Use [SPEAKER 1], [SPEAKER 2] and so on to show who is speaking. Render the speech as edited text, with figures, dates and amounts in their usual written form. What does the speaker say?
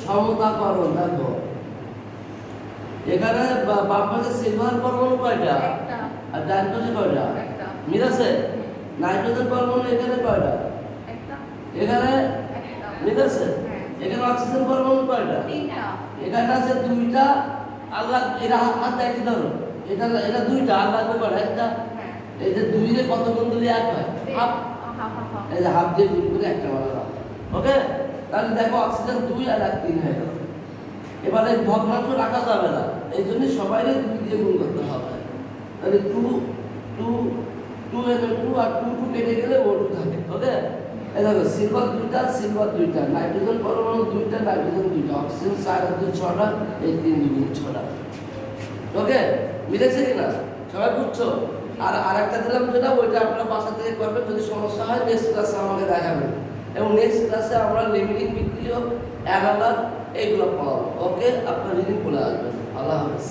[SPEAKER 1] সমতাকরণ। দেখো এখানে বাম পাশে সিলভার পরমাণু কয়টা আর ডান পাশে কয়টা? মিল আছে? নাইট্রোজেন পরমাণু এখানে কয়টা? এখানে মিল আছে? এখানে অক্সিজেন পরমাণু কয়টা? এখানে আছে দুইটা। আল্লাহ এরা হাত দেখি ধরো, এটা দুইটা, আল্লাহ কয়টা? একটা। এই যে দুই রে কত গুণ দিলে এক হয়? হাফ। এই যে হাফ দিয়ে গুণ করে একটা বলা হয়। ওকে, তাহলে দেখো অক্সিজেন 2 আর 1 3 হয়ে গেল। এবারে ভগ্নাংশ রাখা যাবে না, এই জন্য সবাইকে 2 দিয়ে গুণ করতে হবে। তাহলে 2 2 2 এর 2 আর 2 2 কেটে গেলে ও 2 থাকে। ওকে, এই দেখো সিলভার 2টা, নাইট্রোজেন পরমাণু 2টা, নাইট্রোজেন 2টা, অক্সিজেন 4 আর 2 6টা, এই 3 2 6টা। ওকে, মিলেছে কিনা? সবাই বুঝছো? আর আরেকটা দিলাম যেটা, ওইটা আপনারা বাসা থেকে করবেন। যদি সমস্যা হয় নেক্সট ক্লাসে আমাকে দেখাবেন, এবং নেক্সট ক্লাসে আমরা লিমিটিং বিক্রিয়, অ্যানালার এইগুলো পড়াবো। ওকে, আপনার রিডিং বলে আসবেন। আল্লাহ হাফেজ।